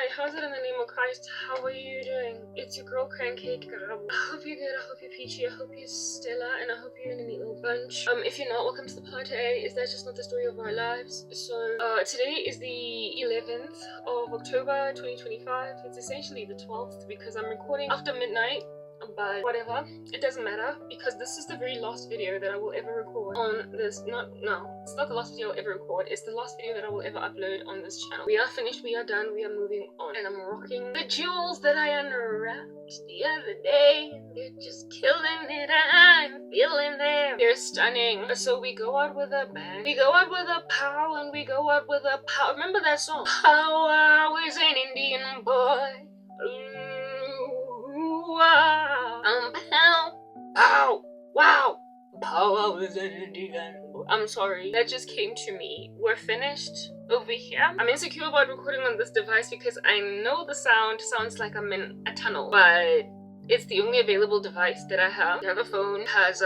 Hi, how's it in the name of Christ? How are you doing? It's your girl Crankcake Karabo. I hope you're good, I hope you're peachy, I hope you're stellar, and I hope you're in a neat little bunch. If you're not, welcome to the party. Is that just not the story of our lives? So, today is the 11th of October 2025. It's essentially the 12th because I'm recording after midnight. But whatever, it doesn't matter because this is the very last video that I will ever record on this. No, it's not the last video I'll ever record. It's the last video that I will ever upload on this channel. We are finished, we are done, we are moving on, and I'm rocking the jewels that I unwrapped the other day. They're just killing it. I'm feeling them. They're stunning. So we go out with a bang, we go out with a pow, and we go out with a pow. Remember that song? Power was an Indian boy. Pow, wow, power was an Indian. I'm sorry, that just came to me. We're finished over here. I'm insecure about recording on this device because I know the sound sounds like I'm in a tunnel, but it's the only available device that I have. The other phone has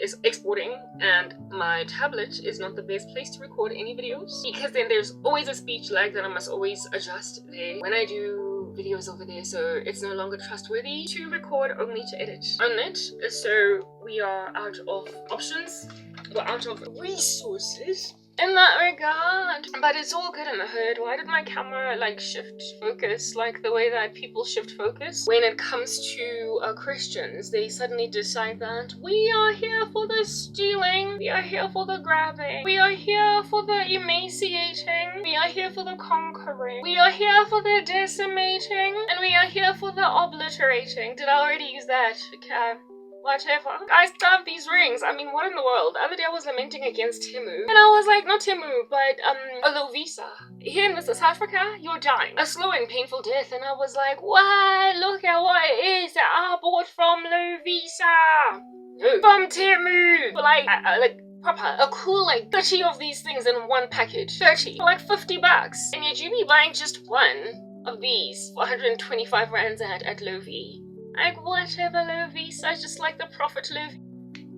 is exporting, and my tablet is not the best place to record any videos because then there's always a speech lag that I must always adjust there when I do videos over there, so it's no longer trustworthy to record, only to edit on it. So we are out of options, we're out of resources in that regard, but it's all good in the hood. Why did my camera like shift focus like the way that people shift focus when it comes to Christians? They suddenly decide that we are here for the stealing, we are here for the grabbing, we are here for the emaciating, we are here for the conquering, we are here for the decimating, and we are here for the obliterating. Did I already use that? Okay. Whatever. Guys, love these rings. I mean, what in the world? The other day I was lamenting against Timu, and I was like, not Timu, but Lovisa. Here in South Africa, you're dying a slow and painful death, and I was like, what? Look at what it is that I bought from Lovisa, from Timu, for like proper, a cool like 30 of these things in one package. 30 for like 50 bucks, and yet you be buying just one of these for 125 rands at Lovi. Like, whatever, Lovisa, just like the Prophet Lovi.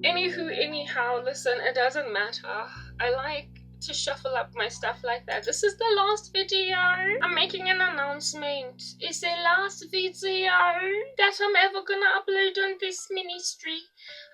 Anywho, anyhow, listen, it doesn't matter. I like to shuffle up my stuff like that. This is the last video. I'm making an announcement. It's the last video that I'm ever gonna upload on this ministry.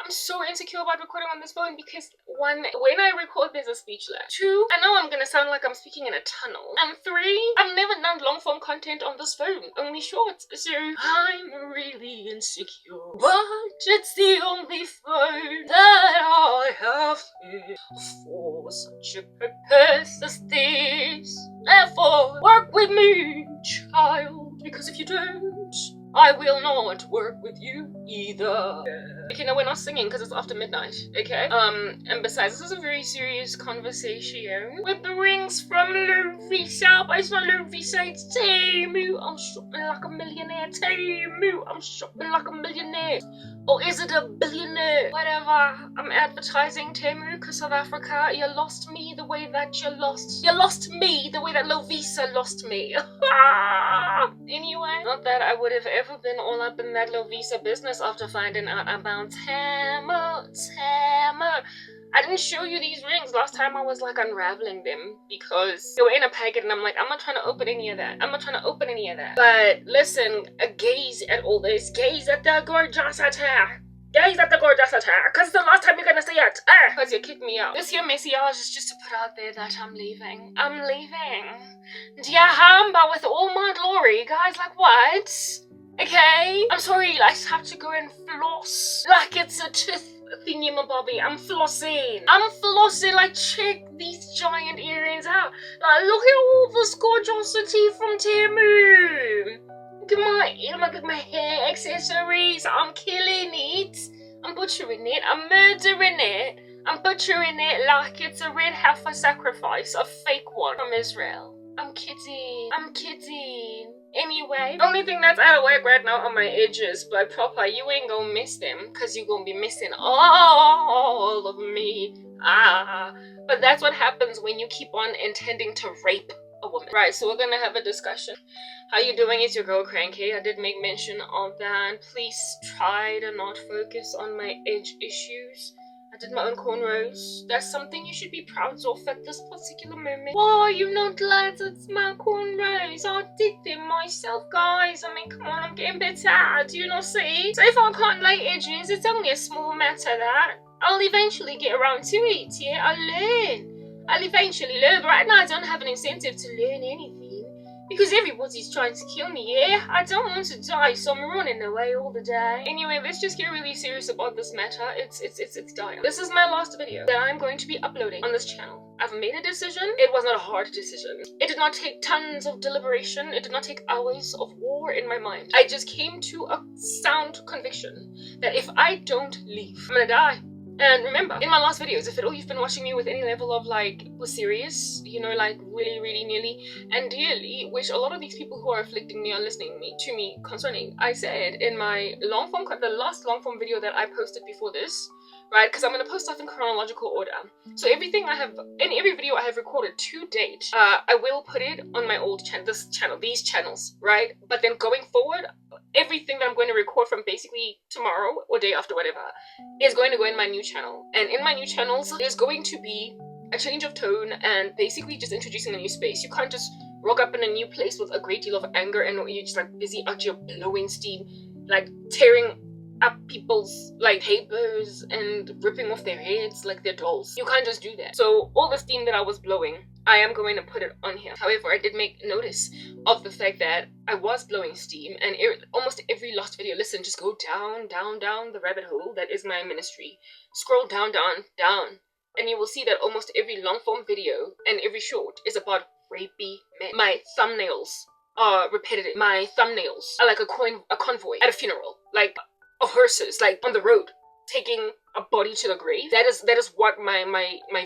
I'm so insecure about recording on this phone because one, when I record there's a speech lag. Two, I know I'm gonna sound like I'm speaking in a tunnel. And three, I've never done long form content on this phone, only shorts. So I'm really insecure. But it's the only phone that I have for such a purpose as this. Therefore, work with me, child, because if you don't, I will not work with you either. Okay, no, we're not singing because it's after midnight, okay? And besides, this is a very serious conversation with the rings from Lovisa, but it's not Lovisa, it's Timu. I'm shopping like a millionaire, Timu. I'm shopping like a millionaire. Or is it a billionaire? Whatever. I'm advertising Timu because South Africa, you lost me the way that you lost me the way that Lovisa lost me. Anyway, not that I would have ever been all up in that Lovisa business after finding out about Tamu. I didn't show you these rings last time. I was like unraveling them because they were in a packet, and I'm like, I'm not trying to open any of that. I'm not trying to open any of that. But listen, gaze at all this. Gaze at the gorgeosity. Gaze at the gorgeosity. Because the last time you're gonna say it. Because you kicked me out. This here message is just to put out there that I'm leaving. I'm leaving. Diahamba with all my glory. Guys, like what? Okay? I'm sorry, I just have to go and floss. Like it's a tooth thingy-mabobby. I'm flossing, like check these giant earrings out. Like look at all this gorgeosity from Timu. Look at my hair accessories. I'm killing it. I'm butchering it. I'm murdering it. I'm butchering it like it's a red heifer sacrifice, a fake one from Israel. I'm kidding. Anyway, the only thing that's out of work right now are my edges, but proper, you ain't gonna miss them, cause you gonna be missing all of me. But that's what happens when you keep on intending to rape a woman. Right, so we're gonna have a discussion. How you doing? It's your girl Cranky. I did make mention of that. Please try to not focus on my edge issues. I I did my own cornrows. That's something you should be proud of at this particular moment. Why are you not glad it's my cornrows? I did them myself, guys. I mean, come on, I'm getting better. Do you not see? So if I can't lay edges, it's only a small matter that I'll eventually get around to it, yeah? I'll eventually learn, but right now I don't have an incentive to learn anything. Because everybody's trying to kill me, yeah? I don't want to die, so I'm running away all the day. Anyway, let's just get really serious about this matter. It's dire. This is my last video that I'm going to be uploading on this channel. I've made a decision. It was not a hard decision. It did not take tons of deliberation. It did not take hours of war in my mind. I just came to a sound conviction that if I don't leave, I'm gonna die. And remember, in my last videos, if at all you've been watching me with any level of like, was serious, you know, like really, really nearly and dearly, which a lot of these people who are afflicting me are listening to me concerning, I said in my long form, the last long form video that I posted before this, right, because I'm going to post stuff in chronological order. So everything I have, in every video I have recorded to date, I will put it on my old channel, these channels, right? But then going forward, everything that I'm going to record from basically tomorrow or day after, whatever, is going to go in my new channel. And in my new channels, there's going to be a change of tone and basically just introducing a new space. You can't just rock up in a new place with a great deal of anger and you're just like busy out here blowing steam, like tearing up people's like papers and ripping off their heads like they're dolls. You can't just do that. So all the steam that I was blowing, I am going to put it on here. However, I did make notice of the fact that I was blowing steam and almost every last video, listen, just go down the rabbit hole that is my ministry. Scroll down, and you will see that almost every long form video and every short is about rapey men. My thumbnails are repetitive. My thumbnails are like a convoy at a funeral, like of hearses, like on the road, taking a body to the grave. That is what my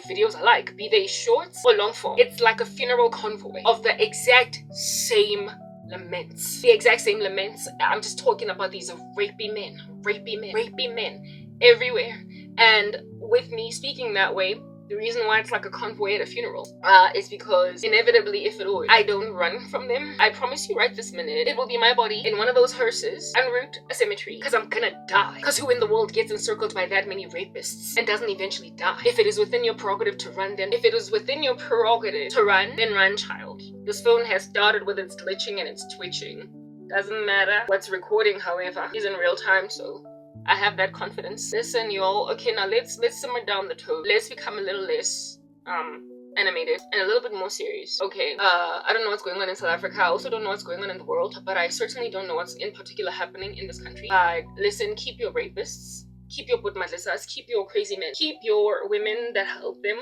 videos are like, be they shorts or long form. It's like a funeral convoy of the exact same laments. The exact same laments. I'm just talking about these rapey men everywhere. And with me speaking that way, the reason why it's like a convoy at a funeral is because inevitably, if at all, I don't run from them. I promise you right this minute, it will be my body in one of those hearses en route a cemetery, because I'm gonna die. Because who in the world gets encircled by that many rapists and doesn't eventually die? If it is within your prerogative to run, then if it is within your prerogative to run, then run, child. This phone has started with its glitching and its twitching. Doesn't matter. What's recording, however, is in real time, so I have that confidence. Listen, y'all. Okay, now let's simmer down the tone. Let's become a little less animated and a little bit more serious. Okay, I don't know what's going on in South Africa. I also don't know what's going on in the world, but I certainly don't know what's in particular happening in this country. Listen, keep your rapists, keep your budmadlisas, keep your crazy men, keep your women that help them,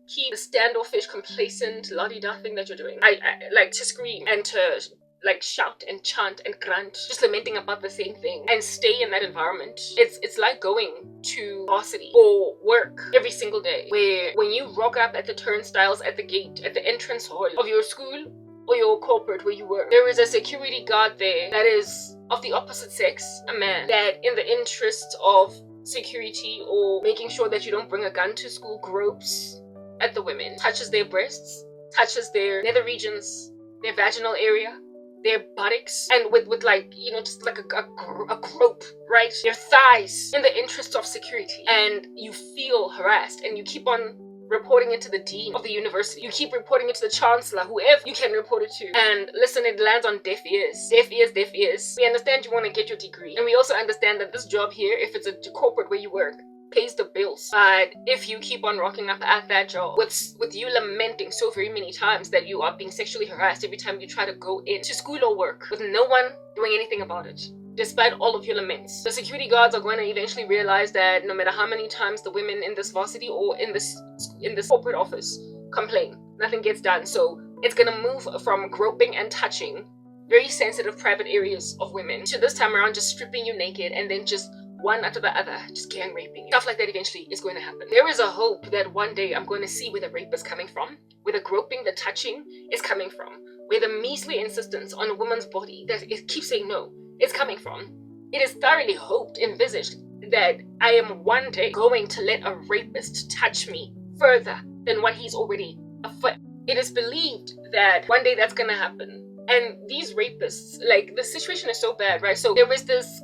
keep the standoffish, complacent, la-di-da thing that you're doing. I like to scream and to like shout and chant and grunt, just lamenting about the same thing, and stay in that environment. It's like going to varsity or work every single day, where when you rock up at the turnstiles, at the gate, at the entrance hall of your school or your corporate where you work, there is a security guard there that is of the opposite sex, a man, that in the interest of security or making sure that you don't bring a gun to school, gropes at the women, touches their breasts, touches their nether regions, their vaginal area, their buttocks, and with like, you know, just like a grope, right? Their thighs, in the interest of security. And you feel harassed and you keep on reporting it to the dean of the university. You keep reporting it to the chancellor, whoever you can report it to. And listen, it lands on deaf ears. Deaf ears. We understand you want to get your degree. And we also understand that this job here, if it's a corporate where you work, pays the bills. But if you keep on rocking up at that job with you lamenting so very many times that you are being sexually harassed every time you try to go into school or work, with no one doing anything about it, despite all of your laments, the security guards are going to eventually realize that no matter how many times the women in this varsity or in this corporate office complain, nothing gets done. So it's going to move from groping and touching very sensitive private areas of women to this time around just stripping you naked and then just one after the other, just gang raping. Stuff like that eventually is going to happen. There is a hope that one day I'm going to see where the rape is coming from, where the groping, the touching is coming from, where the measly insistence on a woman's body that it keeps saying no is coming from. It is thoroughly hoped, envisaged, that I am one day going to let a rapist touch me further than what he's already afoot. It is believed that one day that's going to happen. And these rapists, like, the situation is so bad, right? So there was this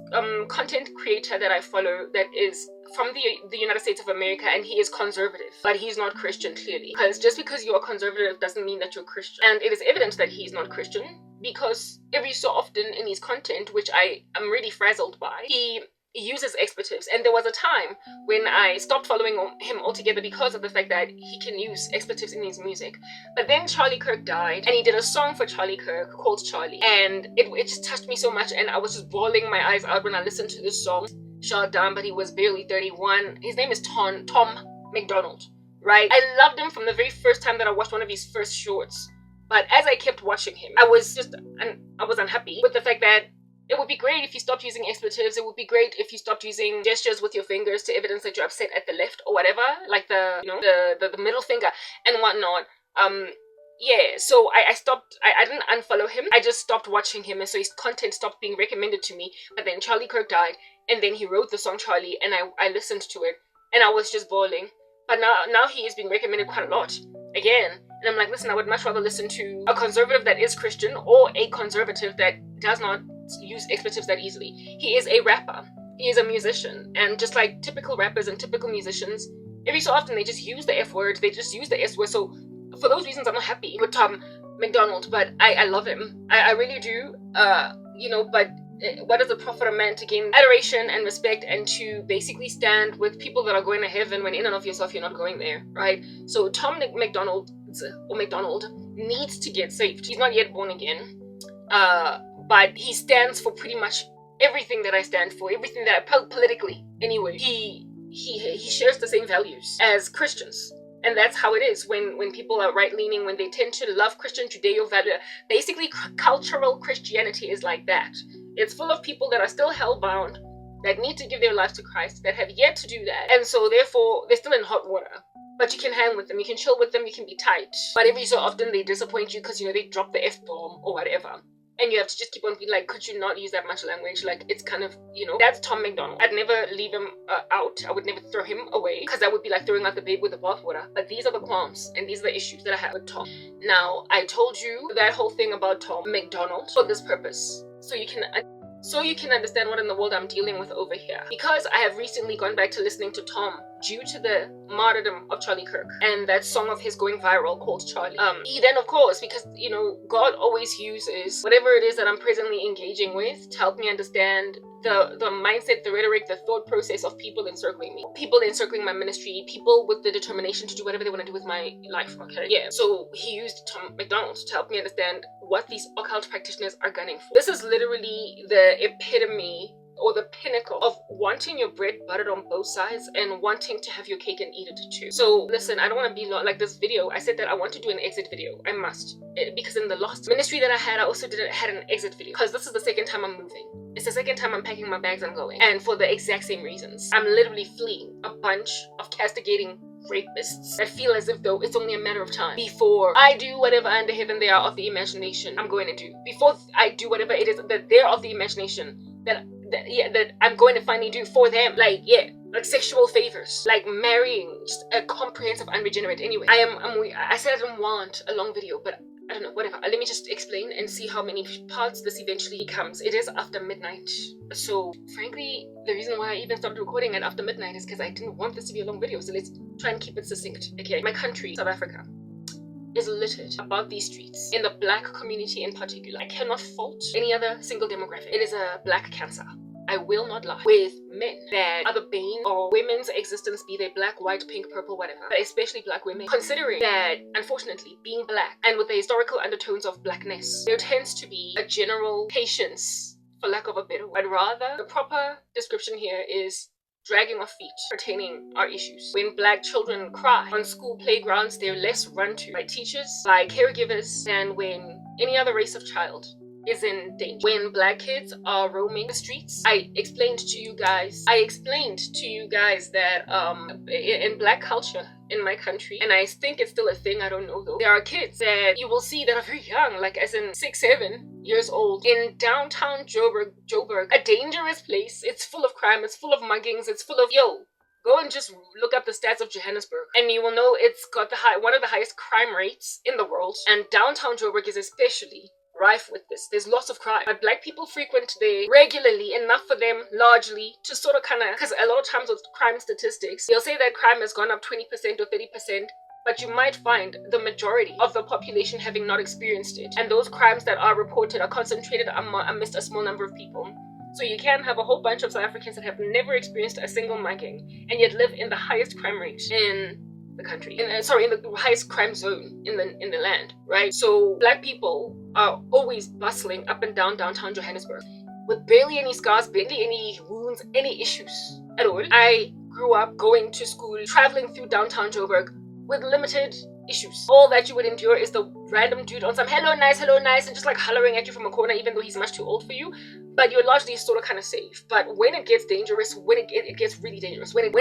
content creator that I follow that is from the United States of America, and he is conservative, but he's not Christian, clearly. Because just because you are conservative doesn't mean that you're Christian. And it is evident that he's not Christian, because every so often in his content, which I am really frazzled by, he uses expletives. And there was a time when I stopped following him altogether because of the fact that he can use expletives in his music. But then Charlie Kirk died, and he did a song for Charlie Kirk called Charlie, and it just touched me so much, and I was just bawling my eyes out when I listened to this song. Shot down, but he was barely 31. His name is Tom McDonald, right? I loved him from the very first time that I watched one of his first shorts. But as I kept watching him, I was unhappy with the fact that it would be great if you stopped using expletives. It would be great if you stopped using gestures with your fingers to evidence that you're upset at the left or whatever, like the middle finger and whatnot. Yeah, so I stopped. I didn't unfollow him. I just stopped watching him, and so his content stopped being recommended to me. But then Charlie Kirk died, and then he wrote the song Charlie, and I listened to it, and I was just bawling. But now he is being recommended quite a lot again, and I'm like, listen, I would much rather listen to a conservative that is Christian or a conservative that does not use expletives that easily. He is a rapper. He is a musician, and just like typical rappers and typical musicians, every so often they just use the F word. They just use the S word. So for those reasons, I'm not happy with Tom McDonald, but I love him. I really do. But what does it profit a man to gain adoration and respect and to basically stand with people that are going to heaven when in and of yourself you're not going there, right? So Tom McDonald needs to get saved. He's not yet born again, but he stands for pretty much everything that I stand for, everything that politically. Anyway, he shares the same values as Christians. And that's how it is when people are right-leaning, when they tend to love Christian Judeo-value. Basically, cultural Christianity is like that. It's full of people that are still hell-bound, that need to give their lives to Christ, that have yet to do that. And so, therefore, they're still in hot water. But you can hang with them, you can chill with them, you can be tight. But every so often, they disappoint you because, they drop the F-bomb or whatever. And you have to just keep on being like, could you not use that much language? Like, it's kind of, that's Tom McDonald. I'd never leave him out. I would never throw him away, because that would be like throwing out the baby with the bathwater. But these are the qualms, and these are the issues that I have with Tom. Now, I told you that whole thing about Tom McDonald for this purpose. So you can understand what in the world I'm dealing with over here. Because I have recently gone back to listening to Tom due to the martyrdom of Charlie Kirk and that song of his going viral called Charlie. He then, of course, because, God always uses whatever it is that I'm presently engaging with to help me understand the mindset, the rhetoric, the thought process of people encircling me. People encircling my ministry, people with the determination to do whatever they want to do with my life, okay? Yeah, so he used Tom McDonald to help me understand what these occult practitioners are gunning for. This is literally the epitome or the pinnacle of wanting your bread buttered on both sides and wanting to have your cake and eat it too. So listen, I don't want to be long. Like this video, I said that I want to do an exit video. I must. Because in the last ministry that I had, I also had an exit video. Because this is the second time I'm moving. It's the second time I'm packing my bags and going. And for the exact same reasons. I'm literally fleeing a bunch of castigating rapists that feel as if though it's only a matter of time before I do whatever under heaven they are of the imagination I'm going to do. Before I do whatever it is that they're of the imagination that I'm going to finally do for them. Like sexual favors, like marrying, just a comprehensive unregenerate. Anyway, I said I didn't want a long video, but I don't know, whatever. Let me just explain and see how many parts this eventually becomes. It is after midnight. So, frankly, the reason why I even started recording it after midnight is because I didn't want this to be a long video. So let's try and keep it succinct. Okay, my country, South Africa, is littered above these streets, in the black community in particular. I cannot fault any other single demographic. It is a black cancer. I will not lie. With men that are the bane of women's existence, be they black, white, pink, purple, whatever, but especially black women, considering that, unfortunately, being black and with the historical undertones of blackness, there tends to be a general patience, for lack of a better word. But rather, the proper description here is dragging of feet pertaining our issues. When black children cry on school playgrounds, they're less run to by teachers, by caregivers, than when any other race of child is in danger. When black kids are roaming the streets, I explained to you guys that in black culture in my country, and I think it's still a thing, I don't know though, there are kids that you will see that are very young, like as in 6-7 years old, in downtown Joburg, a dangerous place. It's full of crime, it's full of muggings, it's full of, go and just look up the stats of Johannesburg, and you will know it's got one of the highest crime rates in the world, and downtown Joburg is especially rife with this. There's lots of crime, but black people frequent there regularly enough for them largely to sort of kind of, because a lot of times with crime statistics, they'll say that crime has gone up 20% or 30%, but you might find the majority of the population having not experienced it. And those crimes that are reported are concentrated amidst a small number of people. So you can have a whole bunch of South Africans that have never experienced a single mugging and yet live in the highest crime rate in the country. In the highest crime zone in the land, right? So black people are always bustling up and down downtown Johannesburg with barely any scars, barely any wounds, any issues at all. I grew up going to school, traveling through downtown Joburg with limited issues. All that you would endure is the random dude on some hello nice, and just like hollering at you from a corner even though he's much too old for you. But you're largely sort of kind of safe. But when it gets dangerous, when it gets really dangerous, when it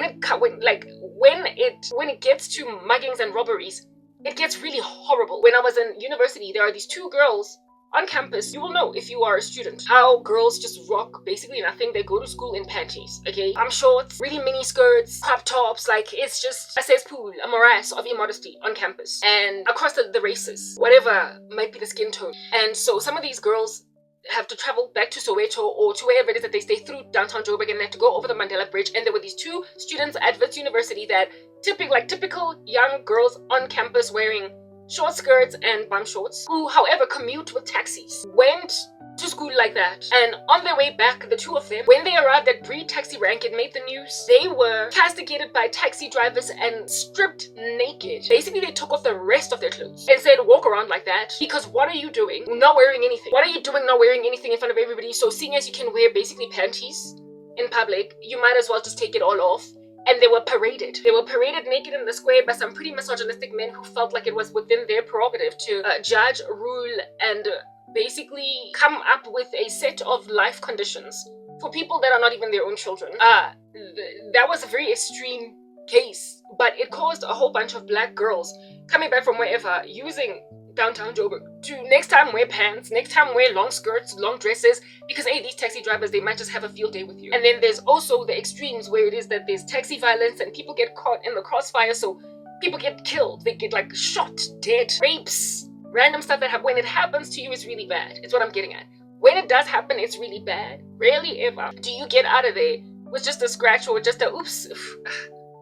gets to muggings and robberies, it gets really horrible. When I was in university, there are these two girls on campus. You will know if you are a student how girls just rock basically nothing. They go to school in panties, okay? Shorts, really mini skirts, crop tops. Like, it's just a cesspool, a morass of immodesty on campus and across the races, whatever might be the skin tone. And so some of these girls have to travel back to Soweto or to wherever it is that they stay through downtown Joburg, and they have to go over the Mandela Bridge. And there were these two students at Wits University that typical young girls on campus wearing short skirts and bum shorts, who however commute with taxis, went to school like that. And on their way back, the two of them, when they arrived at Bree taxi rank, it made the news. They were castigated by taxi drivers and stripped naked. Basically, they took off the rest of their clothes and said, walk around like that, because what are you doing not wearing anything? What are you doing not wearing anything in front of everybody? So seeing as you can wear basically panties in public, you might as well just take it all off. And they were paraded. They were paraded naked in the square by some pretty misogynistic men who felt like it was within their prerogative to judge, rule, and basically come up with a set of life conditions for people that are not even their own children. That was a very extreme case, but it caused a whole bunch of black girls coming back from wherever using downtown Joburg to next time wear pants, next time wear long skirts, long dresses, because hey, these taxi drivers, they might just have a field day with you. And then there's also the extremes where it is that there's taxi violence and people get caught in the crossfire, so people get killed, they get like shot, dead, rapes, random stuff that when it happens to you is really bad. It's what I'm getting at. When it does happen, it's really bad. Rarely ever do you get out of there with just a scratch or just a oops,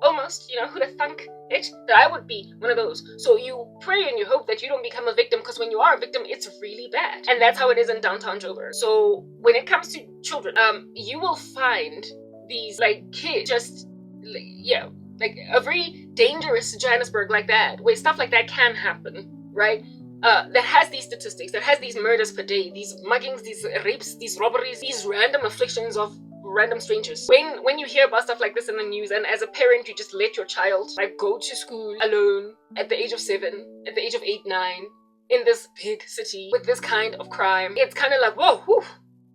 almost, who'd have thunk it that I would be one of those. So you pray and you hope that you don't become a victim, because when you are a victim, it's really bad. And that's how it is in downtown Joburg. So when it comes to children, you will find these like kids just like a very dangerous Johannesburg like that, where stuff like that can happen, right? That has these statistics, that has these murders per day, these muggings, these rapes, these robberies, these random afflictions of random strangers. When you hear about stuff like this in the news, and as a parent you just let your child like go to school alone at the age of 7, at the age of 8, 9 in this big city with this kind of crime, it's kind of like, whoa, whew,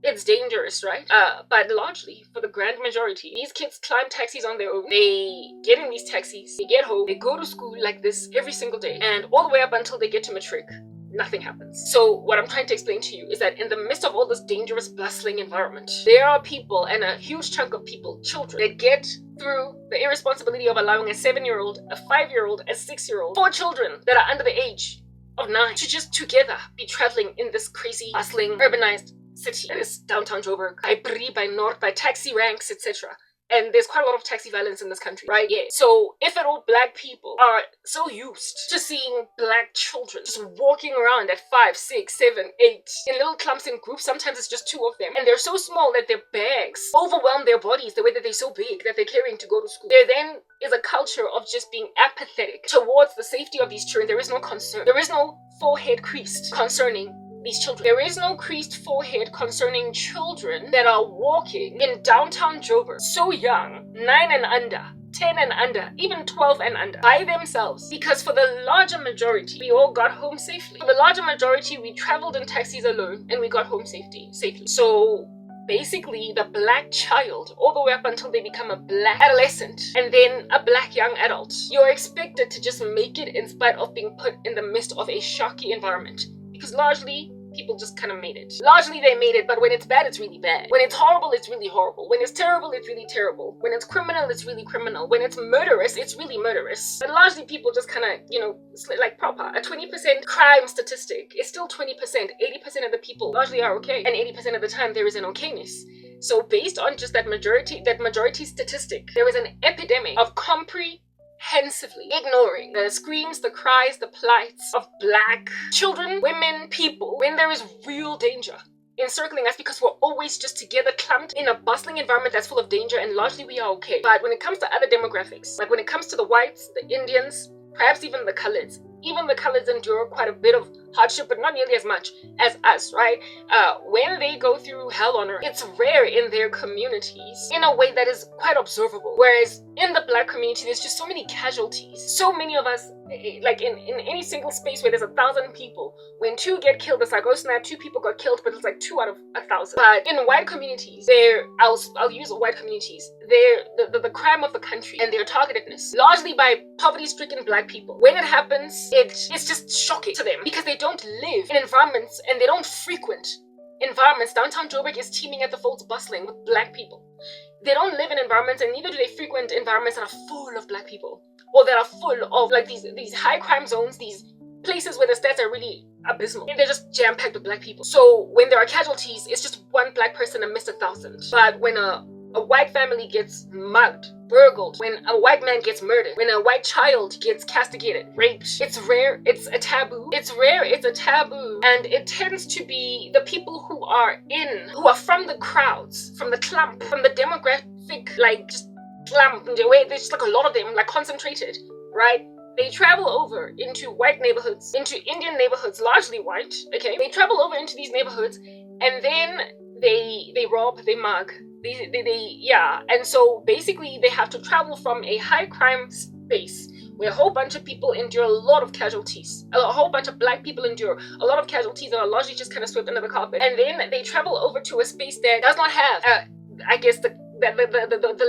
it's dangerous, right? But largely, for the grand majority, these kids climb taxis on their own. They get in these taxis, they get home, they go to school like this every single day, and all the way up until they get to matric, nothing happens. So what I'm trying to explain to you is that in the midst of all this dangerous, bustling environment, there are people, and a huge chunk of people, children, that get through the irresponsibility of allowing a 7-year-old, a 5-year-old, a 6-year-old, 4 children that are under the age of 9 to just together be traveling in this crazy, bustling, urbanized city. That is downtown Joburg, by Bree, by North, by taxi ranks, etc. And there's quite a lot of taxi violence in this country, right? Yeah. So if at all black people are so used to seeing black children just walking around at 5, 6, 7, 8 in little clumps in groups, sometimes it's just 2 of them, and they're so small that their bags overwhelm their bodies the way that they're so big that they're carrying to go to school. There then is a culture of just being apathetic towards the safety of these children. There is no concern. There is no forehead creased concerning these children. There is no creased forehead concerning children that are walking in downtown Joburg, so young, 9 and under, 10 and under, even 12 and under, by themselves. Because for the larger majority, we all got home safely. For the larger majority, we traveled in taxis alone and we got home safely. So basically, the black child, all the way up until they become a black adolescent and then a black young adult, you're expected to just make it in spite of being put in the midst of a shocky environment. Because largely, people just kind of made it. Largely they made it, but when it's bad, it's really bad. When it's horrible, it's really horrible. When it's terrible, it's really terrible. When it's criminal, it's really criminal. When it's murderous, it's really murderous. But largely people just kind of, you know, like proper. A 20% crime statistic is still 20%. 80% of the people largely are okay. And 80% of the time there is an okayness. So based on just that majority statistic, there is an epidemic of comprehensively ignoring the screams, the cries, the plights of black children, women, people, when there is real danger encircling us, because we're always just together clumped in a bustling environment that's full of danger, and largely we are okay. But when it comes to other demographics, like when it comes to the whites, the Indians, perhaps even the coloreds, endure quite a bit of hardship, but not nearly as much as us, right? When they go through hell on earth, it's rare in their communities in a way that is quite observable. Whereas in the black community, there's just so many casualties. So many of us, like in any single space where there's 1,000 people, when 2 get killed, it's like, oh snap, 2 people got killed, but it's like 2 out of 1,000. But in white communities, I'll use white communities, they're the crime of the country and their targetedness, largely by poverty-stricken black people. When it happens, it's just shocking to them because they don't live in environments and they don't frequent environments. Downtown Joburg is teeming at the folds, bustling with black people. They don't live in environments, and neither do they frequent environments that are full of black people, or that are full of like these high crime zones, these places where the stats are really abysmal. They're just jam-packed with black people. So when there are casualties, it's just one black person amidst 1,000. But when a white family gets mugged, burgled, when a white man gets murdered, when a white child gets castigated, raped, it's rare, it's a taboo. It's rare, it's a taboo. And it tends to be the people who are from the crowds, from the clump, from the demographic, like just clump, in the way there's just like a lot of them, like concentrated, right? They travel over into white neighborhoods, into Indian neighborhoods, largely white, okay? They travel over into these neighborhoods, and then they rob, they mug, and so basically they have to travel from a high crime space where a whole bunch of people endure a lot of casualties, a whole bunch of black people endure a lot of casualties that are largely just kind of swept under the carpet, and then they travel over to a space that does not have, I guess, the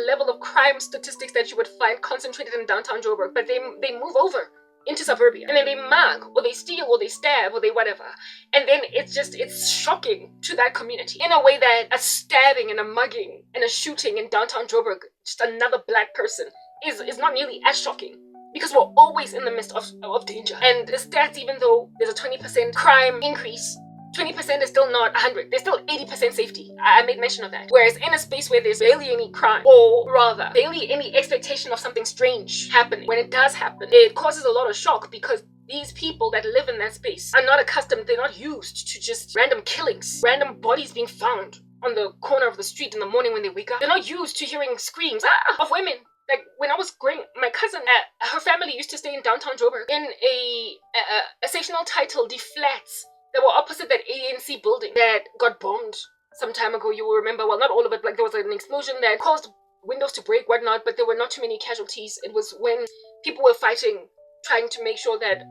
level of crime statistics that you would find concentrated in downtown Joburg, but they move over into suburbia, and then they mug, or they steal, or they stab, or they whatever, and then it's shocking to that community in a way that a stabbing and a mugging and a shooting in downtown Joburg, just another black person, is not nearly as shocking, because we're always in the midst of danger. And the stats, even though there's a 20% crime increase, 20% is still not 100. There's still 80% safety. I made mention of that. Whereas in a space where there's barely any crime, or rather, barely any expectation of something strange happening, when it does happen, it causes a lot of shock, because these people that live in that space are not accustomed, they're not used to just random killings, random bodies being found on the corner of the street in the morning when they wake up. They're not used to hearing screams of women. Like, when I was growing, my cousin, her family used to stay in downtown Joburg in a sectional titled The Flats. They were opposite that ANC building that got bombed some time ago. You will remember, well, not all of it, like there was an explosion that caused windows to break, whatnot, but there were not too many casualties. It was when people were fighting, trying to make sure that,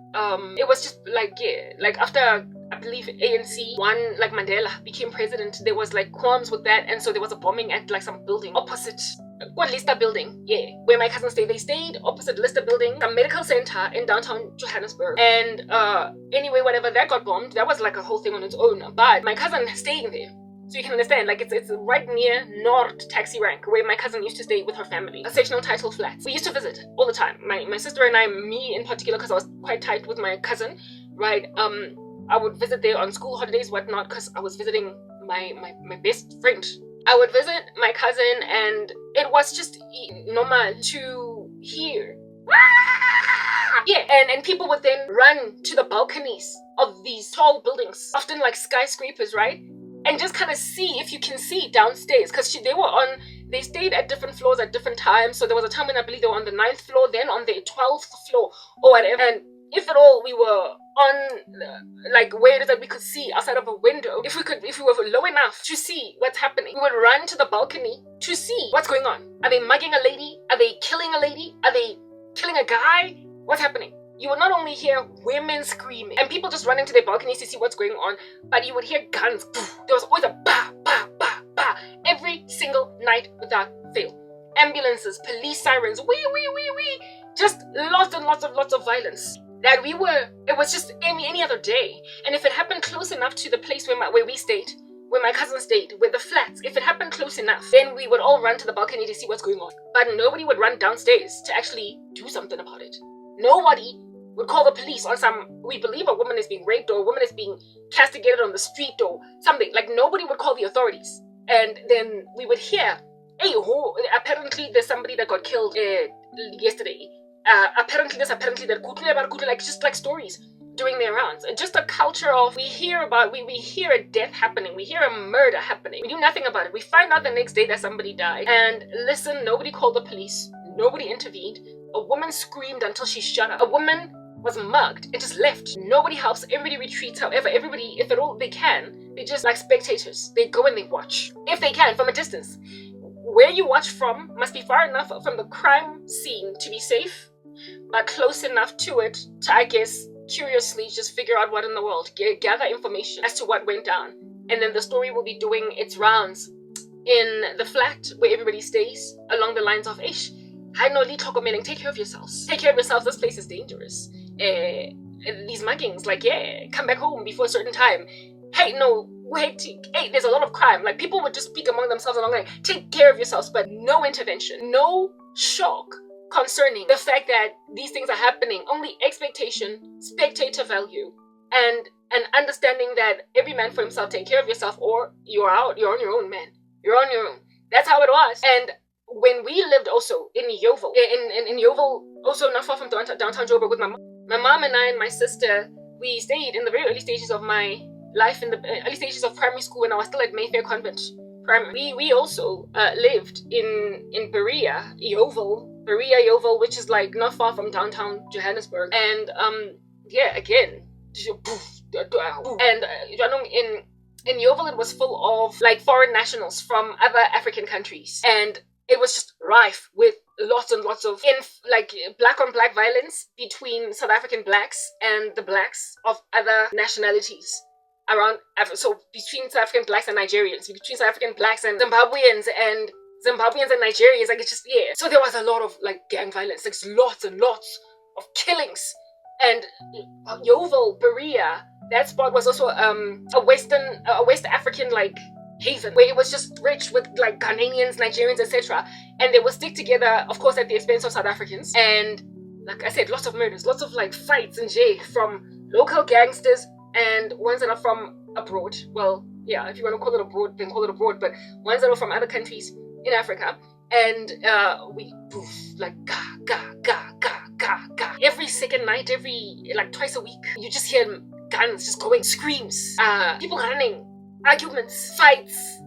it was just like, yeah, like after, I believe ANC won, like Mandela became president, there was like qualms with that, and so there was a bombing at like some building opposite Lista building, yeah, where my cousins stayed. They stayed opposite Lista building, a medical center in downtown Johannesburg. And anyway, whatever, that got bombed. That was like a whole thing on its own. But my cousin staying there, so you can understand, like it's right near North Taxi Rank, where my cousin used to stay with her family. A sectional title flats. We used to visit all the time. My sister and I, me in particular, because I was quite tight with my cousin, right? I would visit there on school holidays, whatnot, because I was visiting my best friend. I would visit my cousin, and it was just normal to hear. Yeah, and people would then run to the balconies of these tall buildings, often like skyscrapers, right? And just kind of see if you can see downstairs, because they stayed at different floors at different times. So there was a time when I believe they were on the 9th floor, then on the 12th floor, or whatever. And if at all we were on, like, where it is that we could see outside of a window, if we were low enough to see what's happening, we would run to the balcony to see what's going on. Are they mugging a lady? Are they killing a lady? Are they killing a guy? What's happening? You would not only hear women screaming and people just running to their balconies to see what's going on, but you would hear guns. There was always a ba, ba, ba, ba, every single night without fail. Ambulances, police sirens, wee, wee, wee, wee. Just lots and lots of violence. that it was just any other day. And if it happened close enough to the place where we stayed, where my cousin stayed, with the flats, if it happened close enough, then we would all run to the balcony to see what's going on. But nobody would run downstairs to actually do something about it. Nobody would call the police on we believe a woman is being raped or a woman is being castigated on the street or something. Like, nobody would call the authorities. And then we would hear, hey, apparently there's somebody that got killed yesterday. Apparently that, like, just like stories doing their rounds. And just a culture of, we hear a death happening, we hear a murder happening, we do nothing about it. We find out the next day that somebody died, and listen, nobody called the police, nobody intervened. A woman screamed until she shut up. A woman was mugged and just left. Nobody helps, everybody retreats. However, everybody, if at all they can, they just, like spectators, they go and they watch, if they can, from a distance. Where you watch from must be far enough from the crime scene to be safe, but close enough to it to, I guess, curiously just figure out what in the world, gather information as to what went down. And then the story will be doing its rounds in the flat where everybody stays, along the lines of, ish, I know, take care of yourselves. Take care of yourselves, this place is dangerous. These muggings, like, yeah, come back home before a certain time. Hey, no, wait, hey, there's a lot of crime. Like, people would just speak among themselves along, like, take care of yourselves, but no intervention, no shock concerning the fact that these things are happening. Only expectation, spectator value, and an understanding that every man for himself, take care of yourself, or you're out, you're on your own, man. You're on your own. That's how it was. And when we lived also in Yeovil, in Yeovil, also not far from downtown Joburg, with my mom and I and my sister, we stayed in the very early stages of my life, in the early stages of primary school, when I was still at Mayfair Convent Primary. We also lived in Berea, Yeovil, which is like not far from downtown Johannesburg. And yeah, again, and in Yeovil, it was full of like foreign nationals from other African countries, and it was just rife with lots and lots of like black on black violence between South African blacks and the blacks of other nationalities around. So between South African blacks and Nigerians, between South African blacks and Zimbabweans and Nigerians, like, it's just, yeah. So there was a lot of like gang violence, like lots and lots of killings. And Yeovil, Berea, that spot was also a West African like haven, where it was just rich with like Ghanaians, Nigerians, etc. And they would stick together, of course, at the expense of South Africans. And like I said, lots of murders, lots of like fights and from local gangsters and ones that are from abroad. Well, yeah, if you want to call it abroad, then call it abroad, but ones that are from other countries in Africa. And we poof, like ga. Every second night, every like twice a week, you just hear guns just going, screams, people running, arguments, fights,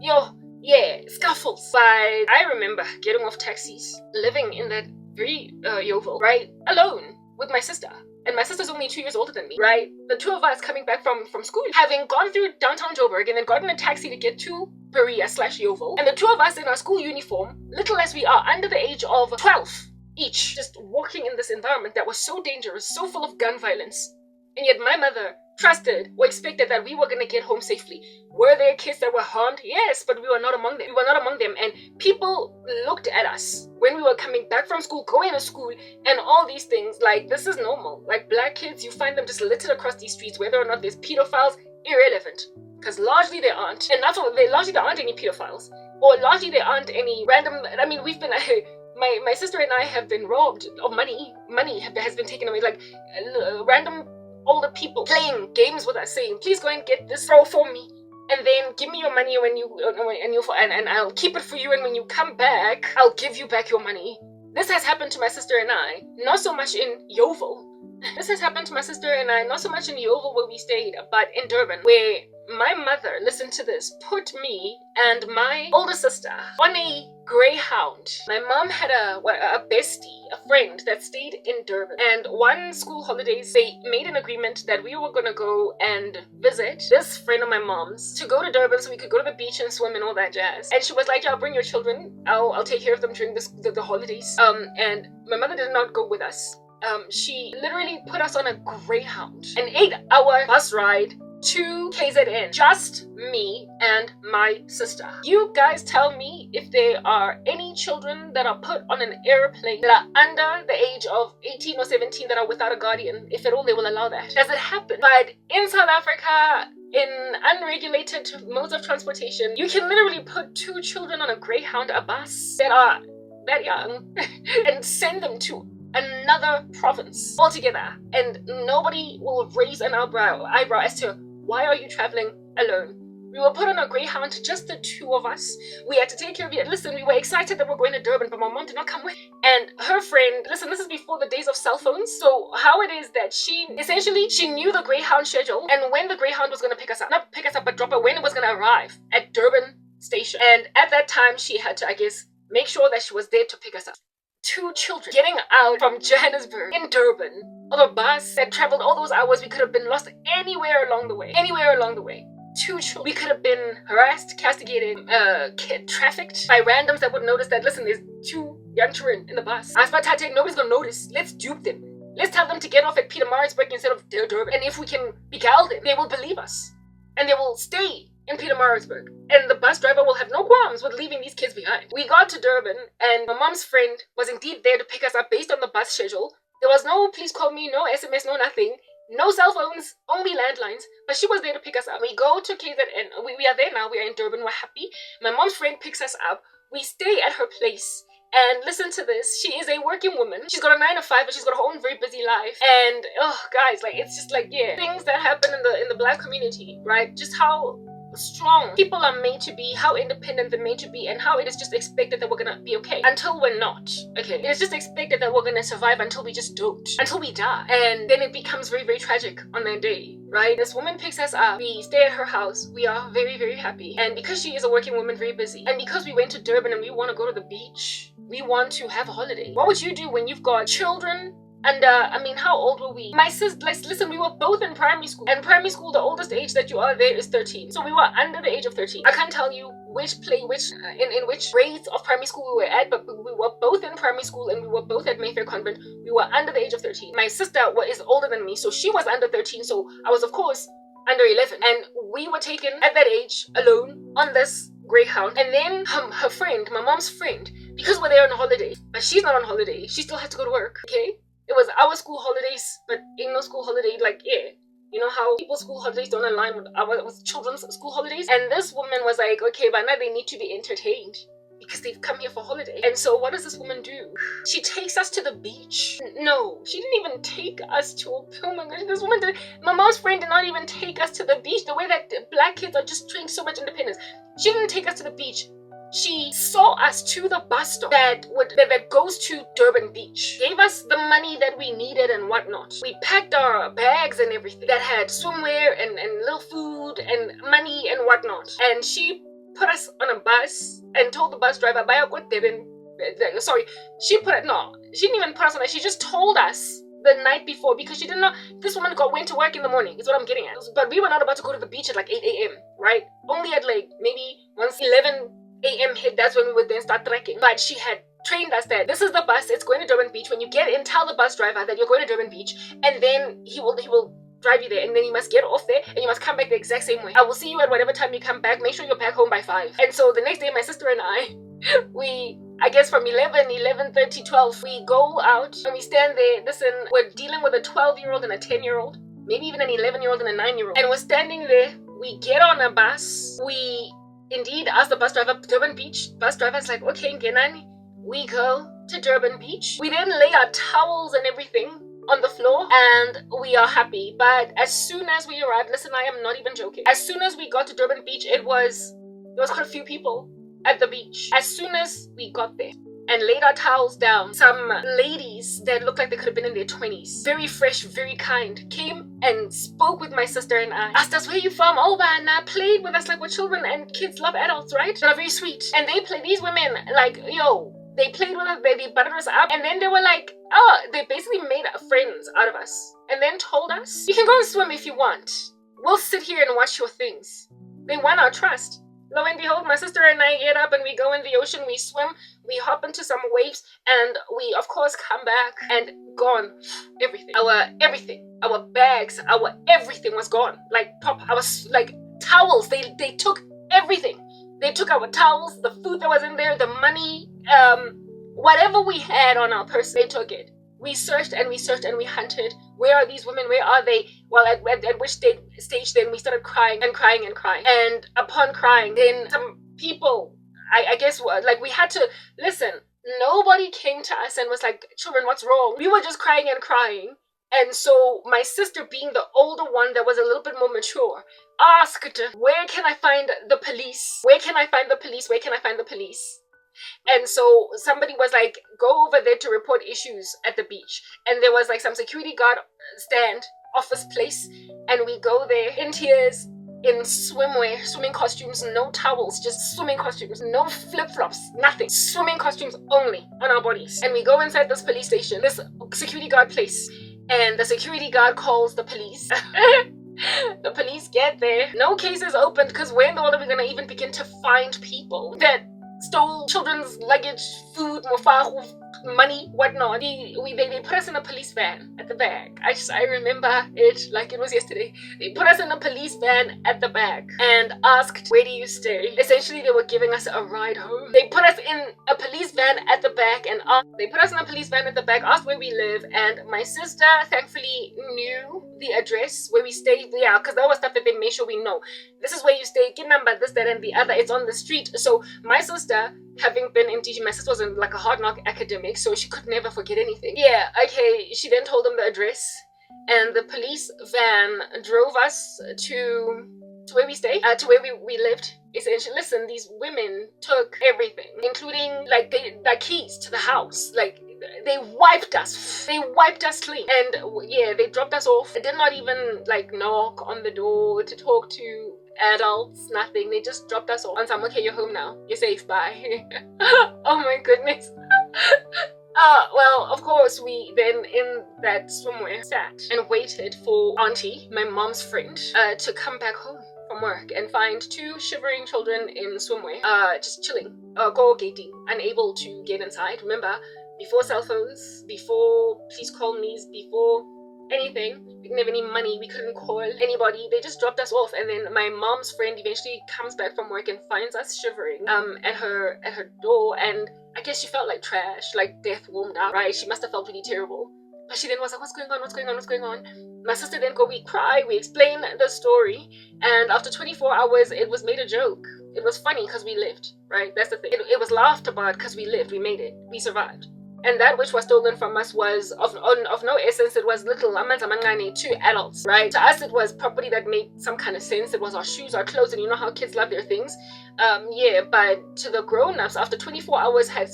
scuffles. But I remember getting off taxis, living in that very Yeovil, right, alone with my sister. And my sister's only 2 years older than me, right? The two of us coming back from school, having gone through downtown Joburg and then gotten a taxi to get to Berea/Yeovil. And the two of us in our school uniform, little as we are, under the age of 12 each, just walking in this environment that was so dangerous, so full of gun violence. And yet my mother trusted or expected that we were going to get home safely. Were there kids that were harmed? Yes, but we were not among them. And people looked at us when we were coming back from school, going to school, and all these things, like, this is normal. Like, black kids, you find them just littered across these streets. Whether or not there's pedophiles, irrelevant. Because largely there aren't. And largely there aren't any pedophiles. Or largely there aren't any random, I mean, we've been... My sister and I have been robbed of money. Money has been taken away. Like, random older people playing games with us, saying, please go and get this throw for me, and then give me your money and I'll keep it for you, and when you come back, I'll give you back your money. This has happened to my sister and I, not so much in Yeovil. This has happened to my sister and I, not so much in Yeovil where we stayed, but in Durban, where my mother, listen to this, put me and my older sister on a greyhound. My mom had a bestie, a friend that stayed in Durban. And one school holidays, they made an agreement that we were gonna go and visit this friend of my mom's, to go to Durban so we could go to the beach and swim and all that jazz. And she was like, yeah, I'll bring your children. I'll take care of them during the holidays. And my mother did not go with us. She literally put us on a greyhound, an 8-hour bus ride to KZN. Just me and my sister. You guys tell me if there are any children that are put on an airplane that are under the age of 18 or 17 that are without a guardian. If at all they will allow that. Does it happen? But in South Africa, in unregulated modes of transportation, you can literally put 2 children on a Greyhound, a bus, that are that young and send them to another province altogether, and nobody will raise an eyebrow as to why are you traveling alone. We were put on a Greyhound, just the 2 of us. We had to take care of you. Listen, we were excited that we're going to Durban, but my mom did not come with. And her friend, listen, this is before the days of cell phones. So how it is that she knew the Greyhound schedule and when the Greyhound was going to pick us up. Not pick us up, but drop her when it was going to arrive at Durban station. And at that time, she had to, I guess, make sure that she was there to pick us up. 2 children getting out from Johannesburg in Durban on a bus that traveled all those hours. We could have been lost anywhere along the way. 2 children. We could have been harassed, castigated, trafficked by randoms that would notice that, listen, there's 2 young children in the bus. Aspatate, nobody's gonna notice. Let's dupe them. Let's tell them to get off at Pietermaritzburg instead of Durban. And if we can beguile them, they will believe us. And they will stay in Pietermaritzburg. And the bus driver will have no qualms with leaving these kids behind. We got to Durban, and my mom's friend was indeed there to pick us up based on the bus schedule. There was no please call me, no SMS, no nothing. No cell phones, only landlines, but she was there to pick us up. We go to KZN. We are there now. We are in Durban. We're happy. My mom's friend picks us up. We stay at her place. And listen to this. She is a working woman. She's got a 9 to 5, but she's got her own very busy life. And oh, guys, like it's just like things that happen in the Black community, right? Just how strong people are made to be, how independent they're made to be, and how it is just expected that we're gonna be okay until we're not. Okay, it's just expected that we're gonna survive until we just don't, until we die, and then it becomes very, very tragic on that day, right? This woman picks us up. We stay at her house. We are very, very happy, and because she is a working woman, very busy, and because we went to Durban and we want to go to the beach, we want to have a holiday. What would you do when you've got children? And I mean, how old were we? My sis, listen, we were both in primary school. And primary school, the oldest age that you are there is 13. So we were under the age of 13. I can't tell you in which grades of primary school we were at, but we were both in primary school and we were both at Mayfair Convent. We were under the age of 13. My sister is older than me, so she was under 13. So I was, of course, under 11. And we were taken at that age alone on this Greyhound. And then her friend, my mom's friend, because we're there on holiday, but she's not on holiday. She still had to go to work, okay? It was our school holidays, but ain't no school holiday, like, you know how people's school holidays don't align with children's school holidays? And this woman was like, okay, but now they need to be entertained because they've come here for holiday. And so what does this woman do? She takes us to the beach. No, she didn't even take us to oh my gosh, this woman did. My mom's friend did not even take us to the beach the way that Black kids are just trained so much independence. She didn't take us to the beach. She saw us to the bus stop that goes to Durban Beach. Gave us the money that we needed and whatnot. We packed our bags and everything that had swimwear and little food and money and whatnot. And she put us on a bus and told the bus driver, sorry, she didn't even put us on it. She just told us the night before because she didn't know this woman went to work in the morning is what I'm getting at. But we were not about to go to the beach at like 8 a.m. right? Only at like maybe once 11 a.m. hit, that's when we would then start trekking. But she had trained us that this is the bus, it's going to Durban Beach. When you get in, tell the bus driver that you're going to Durban Beach, and then he will drive you there, and then you must get off there and you must come back the exact same way. I will see you at whatever time you come back. Make sure you're back home by 5. And so the next day, my sister and I, I guess from 11:30, 12, we go out and we stand there. Listen, we're dealing with a 12-year-old and a 10-year-old, maybe even an 11-year-old and a 9-year-old. And we're standing there. We get on a bus. We indeed ask the bus driver, Durban Beach. Bus driver's like, okay, Ngenani. We go to Durban Beach. We then lay our towels and everything on the floor and we are happy. But as soon as we arrived, listen, I am not even joking. As soon as we got to Durban Beach, there was quite a few people at the beach. As soon as we got there and laid our towels down, some ladies that looked like they could have been in their 20s, very fresh, very kind, came and spoke with my sister and I, asked us, where you from? Oh, and played with us like we're children, and kids love adults, right? They're very sweet. And they play, these women, like, they played with us, they buttered us up, and then they were like, they basically made friends out of us, and then told us, you can go and swim if you want. We'll sit here and watch your things. They won our trust. Lo and behold, my sister and I get up and we go in the ocean, we swim, we hop into some waves, and we of course come back and gone. Everything. Our bags, our everything was gone. Like like towels. They took everything. They took our towels, the food that was in there, the money, whatever we had on our person, they took it. We searched and we searched and we hunted. Where are these women? Where are they? Well, at which stage then we started crying and crying and crying. And upon crying, then some people, I guess, like we had to listen. Nobody came to us and was like, children, what's wrong? We were just crying and crying. And so my sister, being the older one that was a little bit more mature, asked, where can I find the police? Where can I find the police? Where can I find the police? And so somebody was like, go over there to report issues at the beach. And there was like some security guard stand office place. And we go there in tears, in swimwear, swimming costumes, no towels, just swimming costumes, no flip-flops, nothing. Swimming costumes only on our bodies. And we go inside this police station, this security guard place. And the security guard calls the police. The police get there. No cases opened because when the world are we going to even begin to find people that stole children's luggage, food, money, whatnot. They put us in a police van at the back. I remember it like it was yesterday. They put us in a police van at the back and asked, where do you stay? Essentially, they were giving us a ride home. They put us in a police van at the back and asked where we live. And my sister thankfully knew the address where we stayed. Yeah, because that was stuff that they made sure we know. This is where you stay, get number, this, that, and the other. It's on the street. So my sister, having been in DG, my sister was in like a hard knock academic, so she could never forget anything. Yeah, okay, she then told them the address, and the police van drove us to where we stay, to where we lived. Essentially, listen, these women took everything, including like the keys to the house. Like, they wiped us clean. And yeah, they dropped us off. They did not even like knock on the door to talk to adults, nothing. They just dropped us off and said, okay, you're home now, you're safe, bye. Oh my goodness. Well, of course, we then in that swimwear sat and waited for Auntie, my mom's friend, to come back home from work and find two shivering children in swimwear, just chilling, go gating, unable to get inside. Remember, before cell phones, before please call me's, before anything, we didn't have any money, we couldn't call anybody. They just dropped us off, and then my mom's friend eventually comes back from work and finds us shivering at her door. And I guess she felt like trash, like death warmed up, right? She must have felt really terrible. But she then was like, what's going on? My sister then we cry, we explain the story, and after 24 hours it was made a joke. It was funny because we lived, right? That's the thing. It was laughed about because we lived, we made it, we survived. And that which was stolen from us was of no essence. It was little amanzamangani to adults, right? To us, it was property that made some kind of sense. It was our shoes, our clothes, and you know how kids love their things. Yeah, but to the grown-ups, after 24 hours had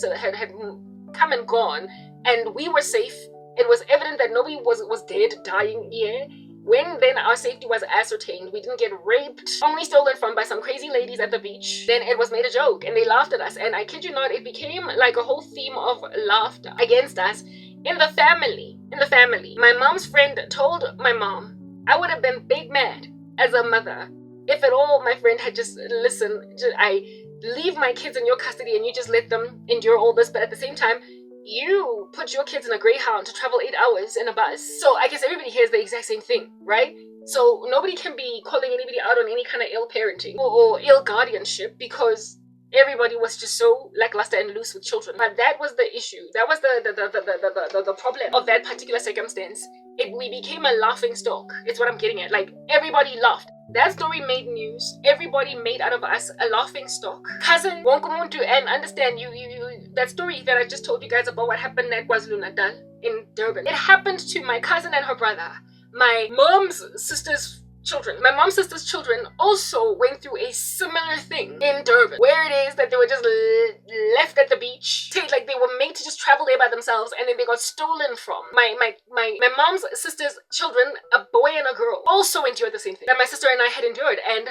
come and gone, and we were safe, it was evident that nobody was dead, dying, yeah. When then our safety was ascertained, we didn't get raped, only stolen from by some crazy ladies at the beach, then it was made a joke and they laughed at us. And I kid you not, it became like a whole theme of laughter against us in the family. My mom's friend told my mom, I would have been big mad as a mother if at all my friend had just listened. I leave my kids in your custody and you just let them endure all this, but at the same time, you put your kids in a Greyhound to travel 8 hours in a bus. So I guess everybody hears the exact same thing, right? So nobody can be calling anybody out on any kind of ill parenting or ill guardianship because everybody was just so lackluster and loose with children. But that was the issue. That was the problem of that particular circumstance. We became a laughing stock. It's what I'm getting at. Like, everybody laughed. That story made news. Everybody made out of us a laughing stock. Cousin Wonkumuntu, and understand you that story that I just told you guys about what happened at KwaZulu-Natal in Durban. It happened to my cousin and her brother. My mom's sister's children. My mom's sister's children also went through a similar thing in Durban, where it is that they were just left at the beach. Like, they were made to just travel there by themselves, and then they got stolen from. My mom's sister's children, a boy and a girl, also endured the same thing that my sister and I had endured. And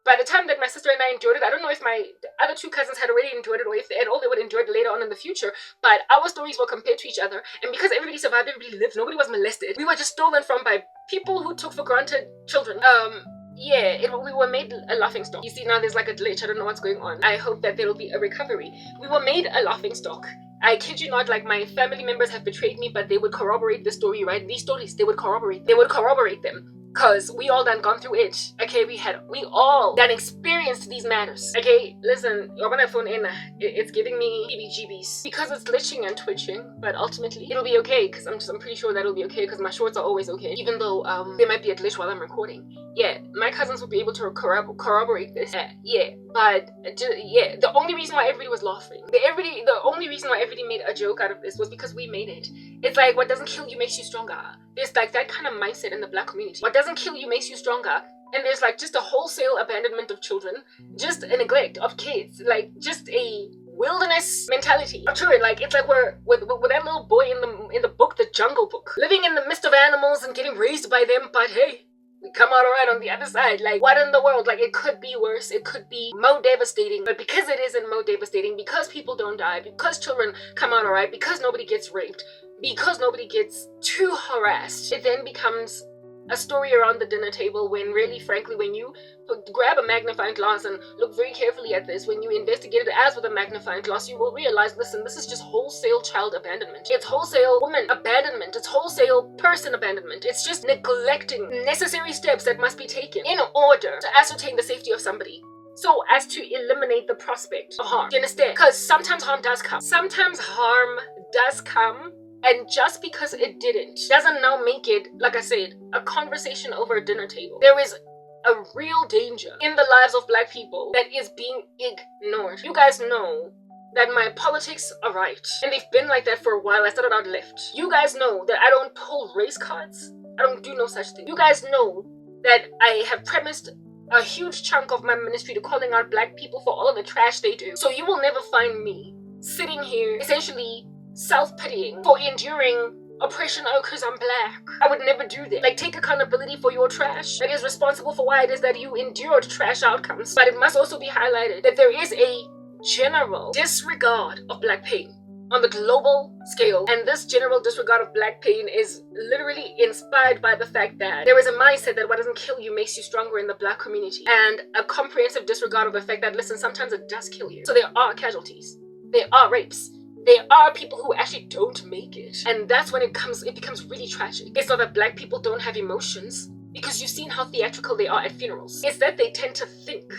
by the time that my sister and I endured it, I don't know if my other two cousins had already endured it or if at all they would endure it later on in the future, but our stories were compared to each other. And because everybody survived, everybody lived, nobody was molested, we were just stolen from by people who took for granted children. we were made a laughing stock. You see, now there's like a glitch. I don't know what's going on. I hope that there will be a recovery. We were made a laughing stock. I kid you not, like, my family members have betrayed me, but they would corroborate the story, right? These stories, they would corroborate them. Cause we all done gone through it. Okay, we all done experienced these matters. Okay, listen, open that phone in. It's giving me heebie-jeebies because it's glitching and twitching, but ultimately it'll be okay. Cause I'm pretty sure that'll be okay. Cause my shorts are always okay, even though there might be a glitch while I'm recording. Yeah, my cousins will be able to corroborate this. The only reason why everybody was laughing, the only reason why everybody made a joke out of this was because we made it. It's like, what doesn't kill you makes you stronger. There's like that kind of mindset in the black community. What doesn't kill you makes you stronger. And there's like just a wholesale abandonment of children, just a neglect of kids, like just a wilderness mentality of children. Like, it's like we're with that little boy in the book, The Jungle Book, living in the midst of animals and getting raised by them, but hey, we come out alright on the other side. Like, what in the world? Like, it could be worse. It could be more devastating. But because it isn't more devastating, because people don't die, because children come out alright, because nobody gets raped, because nobody gets too harassed, it then becomes a story around the dinner table when really, frankly, when you grab a magnifying glass and look very carefully at this, when you investigate it as with a magnifying glass, you will realize, listen, this is just wholesale child abandonment. It's wholesale woman abandonment. It's wholesale person abandonment. It's just neglecting necessary steps that must be taken in order to ascertain the safety of somebody, so as to eliminate the prospect of harm. Do you understand? Because sometimes harm does come. Sometimes harm does come. And just because it didn't doesn't now make it, like I said, a conversation over a dinner table. There is a real danger in the lives of black people that is being ignored. You guys know that my politics are right, and they've been like that for a while. I started out left. You guys know that I don't pull race cards. I don't do no such thing. You guys know that I have premised a huge chunk of my ministry to calling out black people for all of the trash they do. So you will never find me sitting here essentially self-pitying for enduring oppression because I'm black. I would never do that. Like, take accountability for your trash that is responsible for why it is that you endured trash outcomes. But it must also be highlighted that there is a general disregard of black pain on the global scale, and this general disregard of black pain is literally inspired by the fact that there is a mindset that what doesn't kill you makes you stronger in the black community, and a comprehensive disregard of the fact that, listen, sometimes it does kill you. So there are casualties, there are rapes, there are people who actually don't make it. And that's when it becomes really tragic. It's not that black people don't have emotions, because you've seen how theatrical they are at funerals. It's that they tend to think,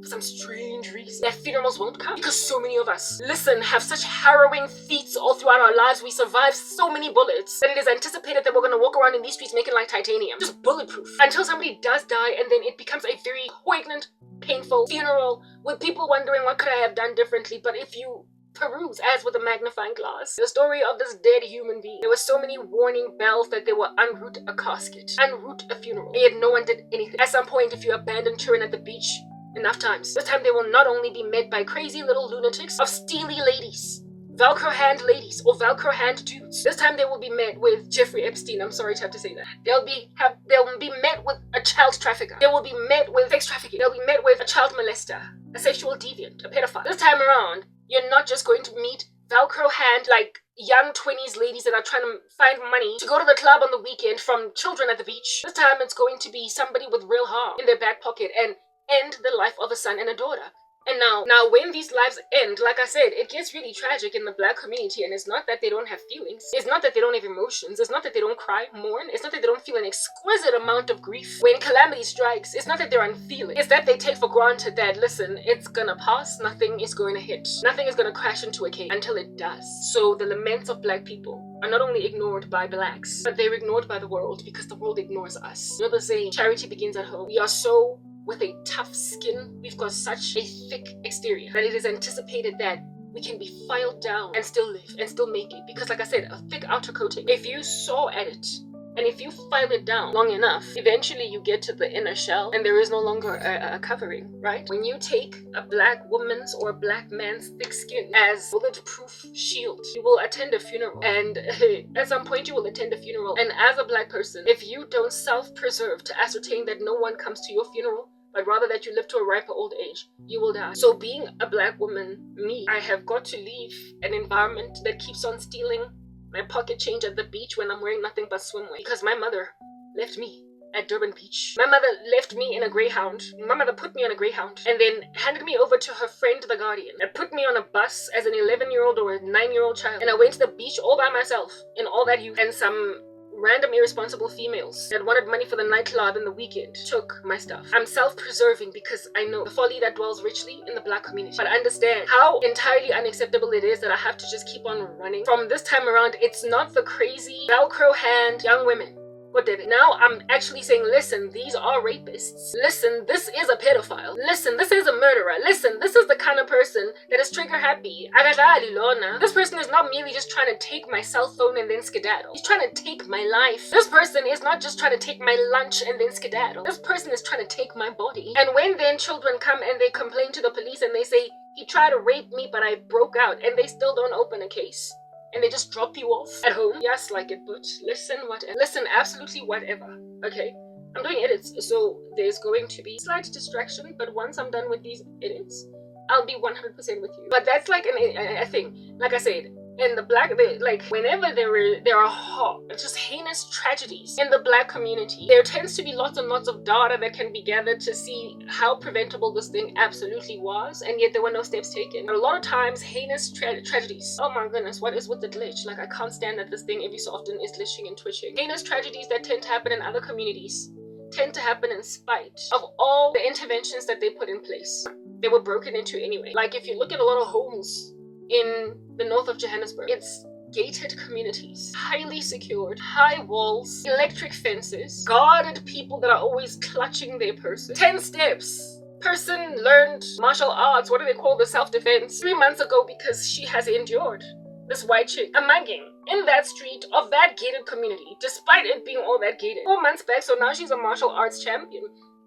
for some strange reason, that funerals won't come. Because so many of us, listen, have such harrowing feats all throughout our lives. We survive so many bullets that it is anticipated that we're going to walk around in these streets making like titanium. Just bulletproof. Until somebody does die, and then it becomes a very poignant, painful funeral with people wondering, what could I have done differently? But if you peruse, as with a magnifying glass, the story of this dead human being, there were so many warning bells that they were unroot a casket, unroot a funeral, and yet no one did anything. At some point, if you abandon children at the beach enough times, this time they will not only be met by crazy little lunatics of steely ladies, Velcro hand ladies, or Velcro hand dudes. This time they will be met with Jeffrey Epstein. I'm sorry to have to say that. They'll be met with a child trafficker. They will be met with sex trafficking. They'll be met with a child molester, a sexual deviant, a pedophile. This time around, you're not just going to meet Velcro hand, like, young 20s ladies that are trying to find money to go to the club on the weekend from children at the beach. This time it's going to be somebody with real harm in their back pocket and end the life of a son and a daughter. And now when these lives end, like I said, it gets really tragic in the black community, and it's not that they don't have feelings. It's not that they don't have emotions. It's not that they don't cry, mourn. It's not that they don't feel an exquisite amount of grief when calamity strikes. It's not that they're unfeeling. It's that they take for granted that, listen, it's gonna pass, nothing is going to hit. Nothing is gonna crash into a cave until it does. So the laments of black people are not only ignored by blacks, but they're ignored by the world, because the world ignores us. You know the saying, charity begins at home. We are so with a tough skin, we've got such a thick exterior that it is anticipated that we can be filed down and still live and still make it. Because, like I said, a thick outer coating, if you saw at it and if you file it down long enough, eventually you get to the inner shell and there is no longer a covering, right? When you take a black woman's or a black man's thick skin as bulletproof shield, you will attend a funeral, and at some point you will attend a funeral, and as a black person, if you don't self-preserve to ascertain that no one comes to your funeral, but rather that you live to a riper old age, you will die. So being a black woman, I have got to leave an environment that keeps on stealing my pocket change at the beach when I'm wearing nothing but swimwear, because my mother left me at Durban Beach. My mother left me in a Greyhound. My mother put me on a Greyhound and then handed me over to her friend, the Guardian, and put me on a bus as an 11-year-old or a 9-year-old child. And I went to the beach all by myself in all that youth, and some random irresponsible females that wanted money for the nightclub in the weekend took my stuff. I'm self-preserving because I know the folly that dwells richly in the black community, but I understand how entirely unacceptable it is that I have to just keep on running. From this time around, it's not the crazy Velcro hand young women. What did it? Now I'm actually saying, listen, these are rapists. Listen, this is a pedophile. Listen, this is a murderer. Listen, this is the kind of person that is trigger happy. This person is not merely just trying to take my cell phone and then skedaddle. He's trying to take my life. This person is not just trying to take my lunch and then skedaddle. This person is trying to take my body. And when then children come and they complain to the police and they say, he tried to rape me but I broke out, and they still don't open a case. And they just drop you off at home. Yes, like it, but listen, whatever. Listen, absolutely whatever. Okay? I'm doing edits, so there's going to be slight distraction, but once I'm done with these edits, I'll be 100% with you. But that's like a thing. Like I said, in the black, like whenever there are just heinous tragedies in the black community, there tends to be lots and lots of data that can be gathered to see how preventable this thing absolutely was, and yet there were no steps taken. A lot of times, heinous tragedies. Oh my goodness, what is with the glitch? Like, I can't stand that this thing every so often is glitching and twitching. Heinous tragedies that tend to happen in other communities tend to happen in spite of all the interventions that they put in place. They were broken into anyway. Like, if you look at a lot of homes in the north of Johannesburg, it's gated communities, highly secured, high walls, electric fences, guarded people that are always clutching their person. 10 steps. Person learned martial arts, what do they call the self-defense, 3 months ago because she has endured this white chick a mugging in that street of that gated community, despite it being all that gated. 4 months back, so now she's a martial arts champion.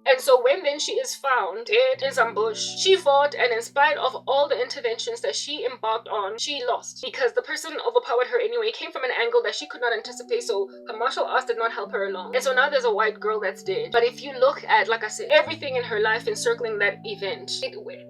And so when then she is found dead in some bush, she fought, and in spite of all the interventions that she embarked on, she lost. Because the person overpowered her anyway, came from an angle that she could not anticipate, so her martial arts did not help her along. And so now there's a white girl that's dead. But if you look at, like I said, everything in her life encircling that event,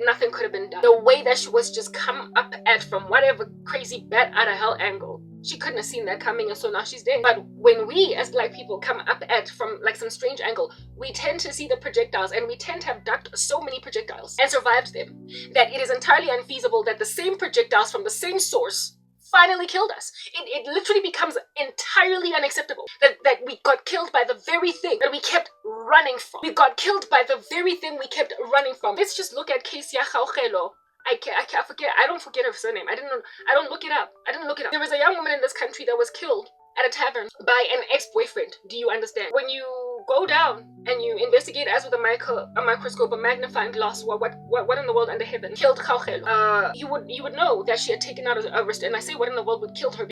nothing could have been done. The way that she was just come up at from whatever crazy bat out of hell angle, she couldn't have seen that coming, and so now she's dead. But when we as black people come up at from like some strange angle, we tend to see the projectiles, and we tend to have ducked so many projectiles and survived them that it is entirely unfeasible that the same projectiles from the same source finally killed us. It literally becomes entirely unacceptable that we got killed by the very thing that we kept running from. We got killed by the very thing we kept running from. Let's just look at Kesia Gaugelo. I forget. I don't forget her surname. I don't look it up. There was a young woman in this country that was killed at a tavern by an ex-boyfriend. Do you understand? When you go down and you investigate as with a microscope, a magnifying glass, what in the world under heaven killed Gaugelo? You would know that she had taken out a wrist, and I say what in the world would kill her.